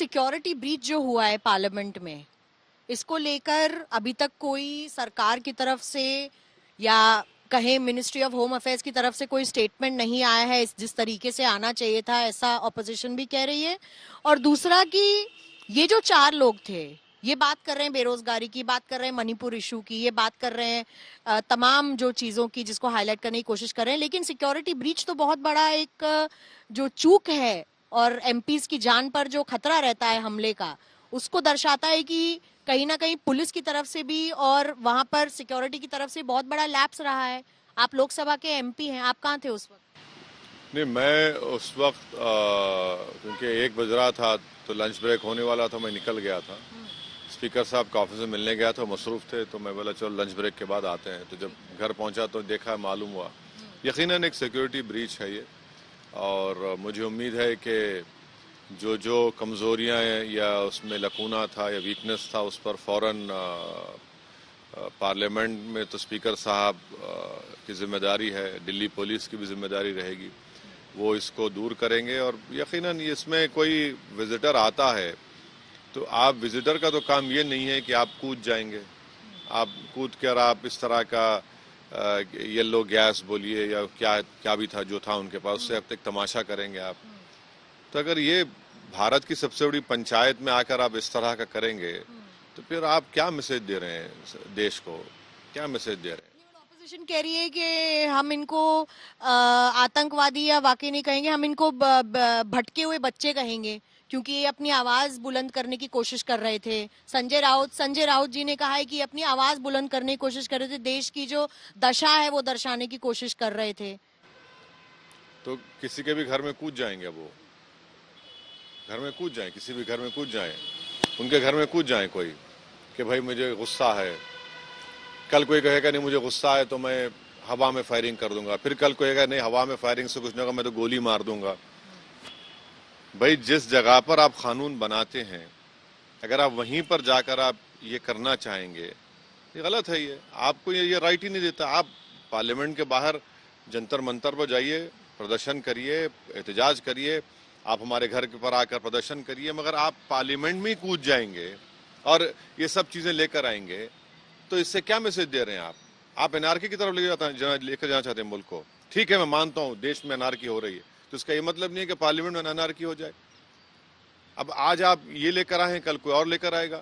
Security breach जो हुआ है पार्लियामेंट में, इसको लेकर अभी तक कोई सरकार की तरफ से या कहें मिनिस्ट्री ऑफ होम अफेयर्स की तरफ से कोई स्टेटमेंट नहीं आया है जिस तरीके से आना चाहिए था, ऐसा ऑपोजिशन भी कह रही है। और दूसरा कि ये जो 4 लोग थे, ये बात कर रहे हैं बेरोजगारी की, बात कर रहे हैं मणिपुर इशू की, ये बात कर रहे हैं तमाम जो चीजों की जिसको हाईलाइट करने की कोशिश कर रहे हैं, लेकिन सिक्योरिटी ब्रीच तो बहुत बड़ा एक जो चूक है और एमपीज की जान पर जो खतरा रहता है हमले का, उसको दर्शाता है कि कहीं ना कहीं पुलिस की तरफ से भी और वहां पर सिक्योरिटी की तरफ से बहुत बड़ा लैप्स रहा है। आप लोकसभा के एमपी हैं, आप कहाँ थे उस वक्त? नहीं, मैं उस वक्त क्योंकि 1 बज रहा था तो लंच ब्रेक होने वाला था, मैं निकल गया था। स्पीकर साहब का ऑफिस में मिलने गया था, मसरूफ थे, तो मैं बोला चलो लंच ब्रेक के बाद आते हैं। तो जब घर पहुंचा तो देखा, मालूम हुआ यकीनन एक सिक्योरिटी ब्रीच है ये। और मुझे उम्मीद है कि जो कमज़ोरियाँ या उसमें लकूना था या वीकनेस था, उस पर फ़ौरन पार्लियामेंट में तो स्पीकर साहब की जिम्मेदारी है, दिल्ली पुलिस की भी जिम्मेदारी रहेगी, वो इसको दूर करेंगे। और यकीनन इसमें कोई विजिटर आता है तो आप विजिटर का तो काम ये नहीं है कि आप कूद जाएंगे, आप कूद कर आप इस तरह का येलो गैस बोलिए या क्या क्या भी था जो था उनके पास, उससे अब तक तमाशा करेंगे आप। तो अगर ये भारत की सबसे बड़ी पंचायत में आकर आप इस तरह का करेंगे तो फिर आप क्या मैसेज दे रहे हैं देश को, क्या मैसेज दे रहे हैं? ऑपोजिशन कह रही है कि हम इनको आतंकवादी या वाकई नहीं कहेंगे, हम इनको भटके हुए बच्चे कहेंगे, क्योंकि ये अपनी आवाज बुलंद करने की कोशिश कर रहे थे। संजय राउत जी ने कहा है कि अपनी आवाज बुलंद करने की कोशिश कर रहे थे, देश की जो दशा है वो दर्शाने की कोशिश कर रहे थे। तो किसी के भी घर में कूद जाएंगे, वो घर में कूद जाएं, किसी भी घर में कूद जाएं, उनके घर में कूद जाएं कोई कि भाई मुझे गुस्सा है। कल कोई कहेगा नहीं मुझे गुस्सा है तो मैं हवा में फायरिंग कर दूंगा, फिर कल कोई कहेगा नहीं हवा में फायरिंग से कुछ नहीं होगा, मैं तो गोली मार दूंगा। भाई जिस जगह पर आप कानून बनाते हैं, अगर आप वहीं पर जाकर आप ये करना चाहेंगे, ये गलत है। ये आपको ये राइट ही नहीं देता। आप पार्लियामेंट के बाहर जंतर मंतर पर जाइए, प्रदर्शन करिए, एहतजाज करिए, आप हमारे घर के पर आकर प्रदर्शन करिए, मगर आप पार्लियामेंट में ही कूद जाएंगे और ये सब चीजें लेकर आएंगे तो इससे क्या मैसेज दे रहे हैं आप एनआरकी की तरफ लेकर जाना चाहते हैं मुल्क को। ठीक है, मैं मानता हूं देश में एनआरकी हो रही है, तो इसका ये मतलब नहीं है कि पार्लियामेंट में एनआरकी हो जाए। अब आज आप ये लेकर आए हैं, कल कोई और लेकर आएगा।